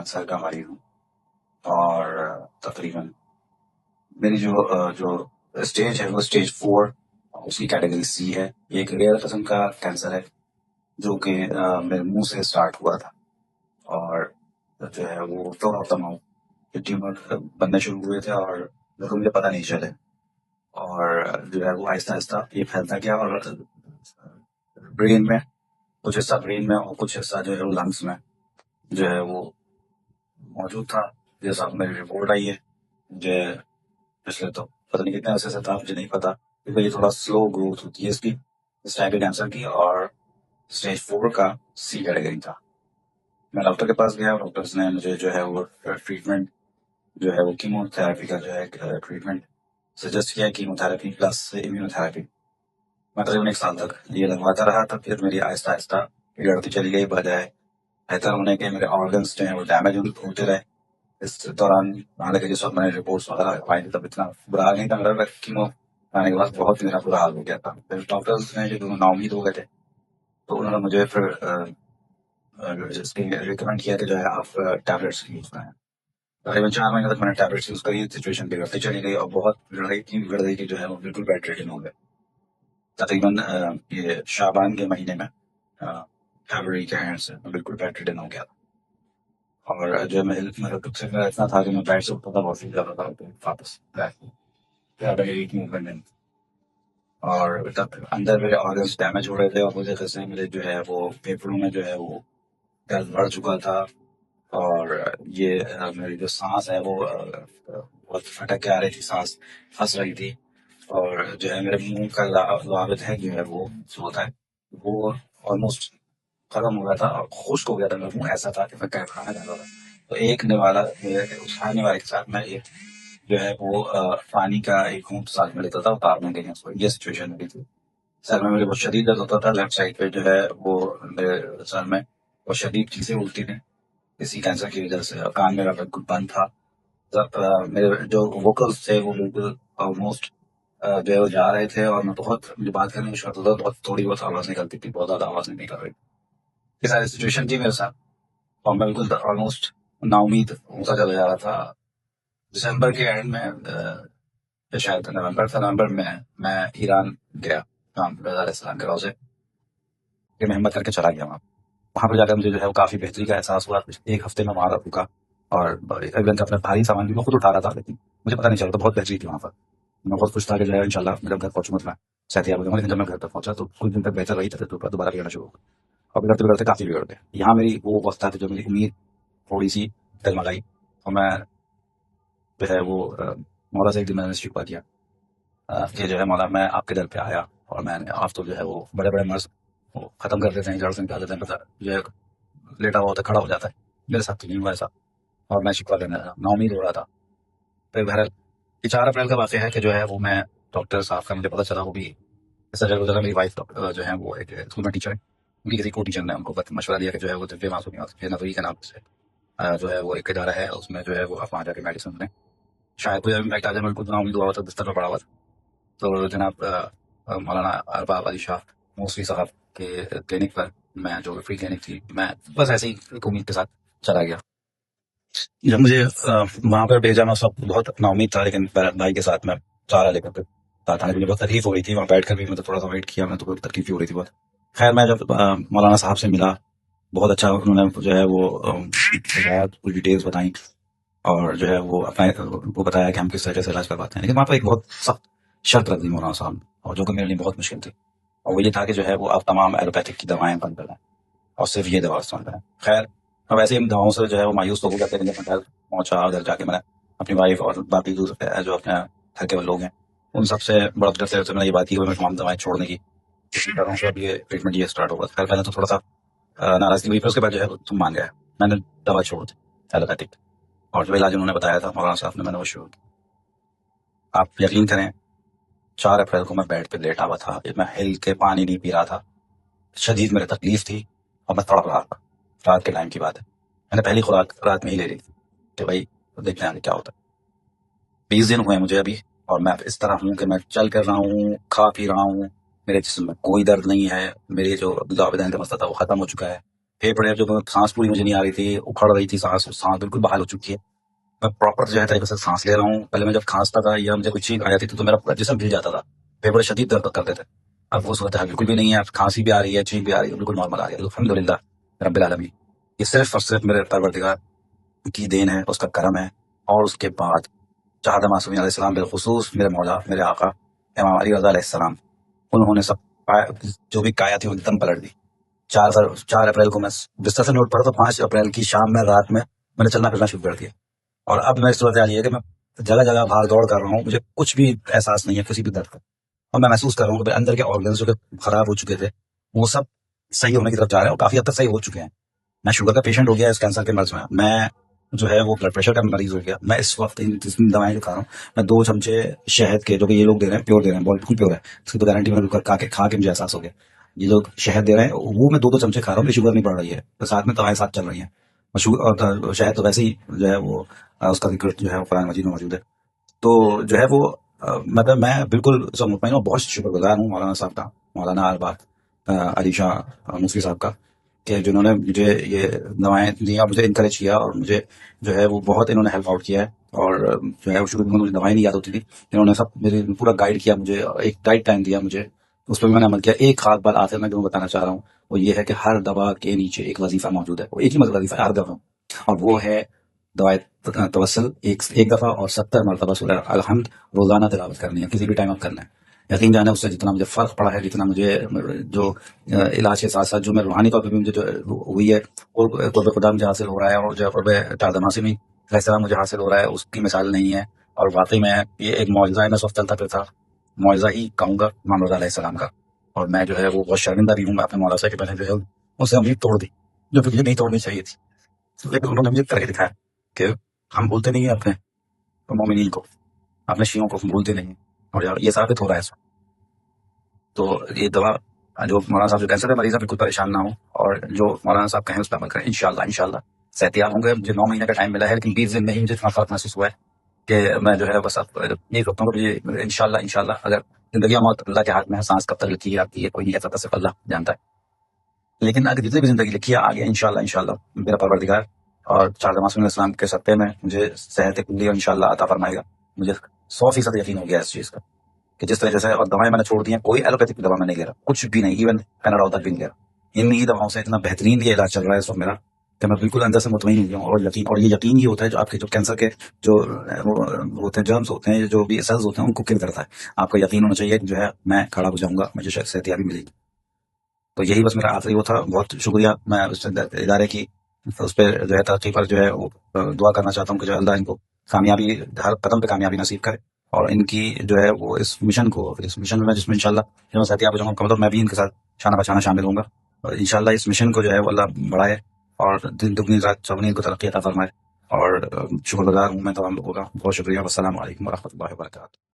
Cancer का मरीज हूँ और तकरीबन मेरी जो स्टेज है वो स्टेज 4 उसकी कैटेगरी सी है। ये एक रेयर किस्म का कैंसर है जो कि मेरे मुंह से स्टार्ट हुआ था और जो है वो floor of the mouth tumour बनने शुरू हुए थे और जो मुझे पता नहीं चले और जो है वो आहिस्ता आहिस्ता ये फैलता गया और ब्रेन में कुछ हिस्सा ब्रेन में और कुछ हिस्सा जो है वो लंग्स में जो है वो मौजूद था। जैसा मेरी रिपोर्ट आई है मुझे पिछले तो पता नहीं कितने अरसे से था, मुझे नहीं पता क्योंकि ये थोड़ा स्लो ग्रोथ होती है इसकी इस टाइप के कैंसर की और स्टेज 4 का सी कैटेगरी था। मैं डॉक्टर के पास गया, डॉक्टर्स ने मुझे जो है वो ट्रीटमेंट जो है वो कीमोथेरेपी का जो है ट्रीटमेंट सजेस्ट किया, कीमोथेरेपी प्लस इम्यूनोथेरेपी। मैं तकरीबन 1 साल तक ये लगवाता रहा था। फिर मेरी आहिस्ता आहिस्ता बिगड़ती चली गई, बजाय बेहतर होने के मेरे ऑर्गन्स जो है वो डैमेज होते रहे। इस दौरान हालांकि जिस वक्त मैंने रिपोर्ट्स वगैरह आई थी तब इतना बुरा हाल नहीं था मेरा, कीमो आने के बाद बहुत मेरा बुरा हाल हो गया था। फिर डॉक्टर्स ने जो दोनों नाउमीद हो गए थे तो उन्होंने मुझे फिर रिकमेंड किया कि जो है आप टैबलेट्स यूज करें। तकरीबन 4 महीने तक मैंने टैबलेट्स यूज करी, सिचुएशन बिगड़ती चली गई और बहुत बिगड़ गई कि जो है वो बिल्कुल बेड रिडन हो गए। तकरीबन ये शाबान के महीने में फरवरी के एंड से मैं बिल्कुल बेड रिडन हो गया और जो मेरा दुख से मेरा इतना था कि मैं बेड से उठता था वॉशरूम जाता था तो वापस मूवमेंट नहीं। और तब अंदर मेरे ऑर्गन्स डैमेज हो रहे थे और मुझे जैसे मेरे जो है वो फेफड़ों में जो है वो दर्द बढ़ चुका था और ये मेरी जो सांस है वो बहुत फटक के आ रही थी, सांस फंस रही थी और जो है मेरे मुंह का लावित है जो है वो जो होता है वो ऑलमोस्ट खत्म हो गया था और खुश्क हो गया था मेरा मुंह। ऐसा था कि मैं क्या खाना चाहता था तो एक निवाला मेरे उस खाने वाले के साथ मैं एक जो है वो पानी का एक घूंट साथ में लेता था, उतारने के लिए उसको। ये सिचुएशन मेरी थी। सर में मेरे बहुत शदीद दर्द होता था, लेफ्ट साइड पे जो है वो मेरे सर में बहुत शदीद चीजें उल्टी थी इसी कैंसर की वजह से। और कान मेरा बिल्कुल बंद था। मेरे जो वोकल्स थे वो बिल्कुल ऑलमोस्ट जो है वो जा रहे थे और मैं बहुत मुझे बात करने की करता था, बहुत थोड़ी बहुत आवाज निकलती थी, बहुत ज्यादा आवाज नहीं निकल रही थी। ये सारी सिचुएशन थी मेरे साथ और मैं बिल्कुल ऑलमोस्ट नाउमीद होता चला जा रहा था। दिसंबर के एंड में शायद नवंबर में मैं ईरान गया काम सलाम के से फिर मैं हिम्मत करके चला गया वहाँ पर जाकर मुझे जो है वो काफी बेहतरी का एहसास हुआ। एक हफ्ते में वहाँ रुका और इवन अपना भारी सामान भी मैं खुद उठा रहा था, लेकिन मुझे पता नहीं चला था, बहुत बेहतरी थी वहाँ पर। मैं बहुत खुश था कि जो है इंशाल्लाह मैं जब घर पहुंचूंगा तो मैं सेहतियाब हो जाऊंगा। लेकिन जब मैं घर तक पहुंचा तो कुछ दिन तक बेहतर रही, फिर दोबारा बिगड़ना शुरू हो गया और बिगड़ते बिगड़ते काफी बिगड़ गए। यहाँ मेरी वो अवस्था थी जो मेरी उम्मीद थोड़ी सी डगमगाई और मैं जो है वो मौला से एक दिन मैंने शिकवा किया कि जो है मौला मैं आपके दर पे आया और मैंने आप तो जो है वो बड़े बड़े मर्ज वो खत्म कर देते हैं, जड़ से निकाल देते हैं, पता जो है लेटा हुआ होता है खड़ा हो जाता है। मेरे साथ तो नहीं हुआ ऐसा और मैं शिकवा करने लगा, नाउमीद हो रहा था। फिर बहरहाल ये 4 अप्रैल का वाक़या है कि जो है वो मैं डॉक्टर साहब का मुझे पता चला, वो भी ऐसा जगह मेरी वाइफ जो है वो एक स्कूल में टीचर है। उनकी किसी को टीचर ने उनको मशवरा दिया कि जो है वो दिव्य मासूमियत नदवी के नाम से जो है वो एक इदारा है, उसमें जो है वो आप वहाँ जाके मेडिसिन लें, शायद कोई इम्पैक्ट आ जाए। बिल्कुल नाउमीद हुआ हुआ था, बिस्तर पर पड़ा हुआ था। तो जनाब मौलाना अरबाब अली शाह मूसवी साहब के क्लिनिक पर मैं जो फ्री क्लिनिक थी मैं बस ऐसे ही एक उम्मीद के साथ चला गया। जब मुझे वहां पर भेजा मैं सब बहुत नाउमीद था, लेकिन भाई के साथ मैं सारा लेकर फिर साथ आने के लिए बहुत तकलीफ हो रही थी। वहाँ बैठ कर भी मतलब थोड़ा सा वेट किया मैं तो बहुत तकलीफ ही हो रही थी बहुत। खैर मैं जब मौलाना साहब से मिला, बहुत अच्छा उन्होंने जो है वो बताया, कुछ डिटेल्स बताई और जो है वो अपना वो बताया कि हम किस तरह से इलाज करवाते हैं। लेकिन वहाँ पर एक बहुत सख्त शर्त रख दी मौलाना साहब ने, और जो कि मेरे लिए बहुत मुश्किल थी, और वो ये था कि जो है वो आप तमाम एलोपैथिक की दवाएं बंद कर दें और सिर्फ ये दवा इस्तेमाल करें। खैर अब ऐसे इन दवाओं से जो है वो मायूस तो हो जाते हैं, लेकिन जब मैं घर पहुंचा, उधर जाके मैंने अपनी वाइफ और बाकी दूसरे जो अपने घर के लोग हैं उन सबसे बड़ा करते से मैंने ये बात की कि मैं तमाम दवाएं छोड़ने की कोशिश कर रहा हूँ। अब ये ट्रीटमेंट ये स्टार्ट होगा। खैर पहले तो थोड़ा सा नाराजगी हुई, फिर उसके बाद जो है तुम मान गया, मैंने दवा छोड़ दी एलोपैथिक और जो इलाज उन्होंने बताया था मौलाना साहब ने मैंने वो शुरू किया। आप यकीन करें 4 अप्रैल को मैं बेड पे लेटा हुआ था, मैं हिल के पानी नहीं पी रहा था, शदीद मेरी तकलीफ थी और मैं तड़प रहा था। रात के टाइम की बात है, मैंने पहली खुराक रात में ही ले ली थी कि भाई देखते हैं आगे क्या होता है। 20 दिन हुए मुझे अभी और मैं इस तरह हूँ कि मैं चल कर रहा हूँ, खा पी रहा हूँ, मेरे जिस्म में कोई दर्द नहीं है, मेरी जो दावेदान का मसला था वो खत्म हो चुका है, फेफड़े जो सांस पूरी मुझे नहीं आ रही थी, उखड़ रही थी सांस बिल्कुल बहाल हो चुकी है। मैं प्रॉपर जो है तरीके से सांस ले रहा हूँ। पहले मैं जब खांसता था या मुझे कोई चीज आ जाती थी तो मेरा पूरा जिसम हिल जाता था, फेफड़े शदीद दर्द करते थे। अब वो सूरत हाल बिल्कुल भी नहीं है, अब खांसी भी आ रही है, चीख भी आ रही है, बिल्कुल नॉर्मल आ रही है, अल्हम्दुलिल्लाह रब्बिल आलमीन। ये सिर्फ मेरे परवरदिगार की देन है, उसका करम है। और उसके बाद चाहता मासूमीन अलैहिस्सलाम, बिलखुसूस मेरे मौला मेरे आका इमाम अली रज़ा अलैहिस्सलाम, उन्होंने सब जो भी काया थी वो एकदम पलट दी। 4 अप्रैल को मैं बिस्तर से नोट पड़ा तो 5 अप्रैल की शाम में रात में मैंने चलना फिरना शुरू कर दिया। और अब मेरी सूरत हाल ये है कि मैं जगह जगह भाग दौड़ कर रहा हूँ, मुझे कुछ भी एहसास नहीं है किसी भी दर्द का। और मैं महसूस कर रहा हूँ कि अंदर के ऑर्गन्स जो कि खराब हो चुके थे वो सब सही होने की तरफ जा रहे हैं और काफी हद तक सही हो चुके हैं। मैं शुगर का पेशेंट हो गया इस कैंसर के मर्ज में, मैं जो है वो ब्लड प्रेशर का मरीज हो गया। मैं इस वक्त इन दवाएं जो खा रहा हूँ, मैं 2 चमचे शहद के, जो कि ये लोग दे रहे हैं प्योर दे रहे हैं, बिल्कुल प्योर है, इसकी तो गारंटी मैंने खा के मुझे एहसास हो गया। ये लोग शहद दे रहे हैं वो मैं 2 चमचे खा रहा हूँ, मेरी शुगर नहीं बढ़ रही है, तो साथ में दवाएं साथ चल रही हैं। और शुगर और शहद तो वैसे ही जो है वो उसका जिक्र जो है वो कुरान मजीद में मौजूद है। तो जो है वो मतलब मैं बिल्कुल सब मुतमईन और बहुत शुक्रगुजार हूँ मौलाना साहब का, मौलाना अरबाज अली शाह मुफ्ती साहब का, कि जिन्होंने मुझे ये दवाएं दी और मुझे इनकरेज किया और मुझे जो है वो बहुत इन्होंने हेल्प आउट किया है। और जो है वो शुरू में मुझे दवाएं नहीं याद होती थी, इन्होंने सब मेरे पूरा गाइड किया, मुझे एक डाइट प्लान दिया मुझे, उस पर भी मैंने अमल किया। एक खास बात आखिर में जो मैं बताना चाह रहा हूँ वो ये है कि हर दवा के नीचे एक वजीफा मौजूद है, वो एक ही वजीफा है हर दवा में, और वो है दवाए तवसल एक दफ़ा और 70 मरतबा सूरह अलहम्द रोज़ाना तिलावत करनी है, किसी भी टाइम आप करना है। यकीन जाने उससे जितना मुझे फ़र्क पड़ा है, जितना मुझे जो इलाज के साथ साथ जो मैं रूहानी तौर पर भी मुझे जो हुई है और क़ुर्ब खुदा मुझे हासिल हो रहा है, और जो क़ुर्ब तादमासिमी अलैहिस्सलाम मुझे हासिल हो रहा है, उसकी मिसाल नहीं है। और वाकई में ये एक मौजज़ा है, मैं सब चलता फिरता मौजज़ा ही कहूँगा इमाम रज़ा अलैहिस्सलाम का। और मैं जो है वो बहुत शर्मिंदा भी हूँ मैं अपने मौला से कि मैंने जो है उनसे उम्मीद तोड़ दी, जो फिर ये नहीं तोड़नी चाहिए थी, लेकिन उन्होंने मुझे करके दिखाया कि हम भूलते नहीं है अपने मोमिनीन को, अपने शियों को हम भूलते नहीं है। और यार ये साबित हो रहा है इसमें। तो ये दवा जो मौलाना साहब जो कैंसर के मरीज हैं बिल्कुल परेशान ना हो, और जो मौलाना साहब कहें उस पर अमल करें, इंशाल्लाह सेहतियाब होंगे। मुझे 9 महीने का टाइम मिला है, लेकिन 20 दिन में ही मुझे इतना फर्क महसूस हुआ है कि मैं जो है बस अब यही सोचता हूँ कि इंशाल्लाह अगर जिंदगी और मौत अल्लाह के हाथ में है, सांस कब तक लिखी है आपकी ये कोई नहीं कहता, सिर्फ अल्लाह जानता है। लेकिन अगर जितनी भी जिंदगी लिखी है आगे इंशाल्लाह मेरा परवरदिगार और चार मासूम इस्लाम के सत्ते में मुझे सेहत कुल्ली और इंशाल्लाह अता फरमाएगा। मुझे 100% यकीन हो गया इस चीज का कि जिस तरीके से, और दवाएं मैंने छोड़ दी हैं, कोई एलोपैथिक दवा मैं नहीं ले रहा, कुछ भी नहीं, इवन पैनाडोल तक भी नहीं ले रहा। इन ही दवाओं से इतना बेहतरीन ये इलाज चल रहा है इस वक्त मेरा कि मैं बिल्कुल अंदर से मुतमईन हो गया हूँ। और ये यकीन ही होता है जो आपके जो कैंसर के जो वो होते हैं, जर्म्स होते हैं, जो भी सेल्स होते हैं, उनको किल करता है। आपको यकीन होना चाहिए कि जो है मैं खड़ा हो जाऊंगा, मुझे सेहतियाबी मिलेगी। तो यही बस मेरा आखिरी वो था। बहुत शुक्रिया, मैं उस इदारे की उस पर जो है तरक्की पर जो है वो दुआ करना चाहता हूँ कि जो अल्लाह इनको कामयाबी, हर कदम पे कामयाबी नसीब करे, और इनकी जो है वो इस मिशन में जिसमें इंशाल्लाह जब मैं सेहतियाब हो जाऊंगा, मतलब मैं भी इनके साथ शाना बशाना शामिल होऊंगा। और इंशाल्लाह इस मिशन को जो है वो अल्लाह बढ़ाए और दिन दुगनी रात चौगुनी इनको तरक्की अता फरमाए। और शुक्रगुजार हूँ मैं तमाम लोगों का। बहुत शुक्रिया। वस्सलामु अलैकुम वरहमतुल्लाहि वबरकातुहू।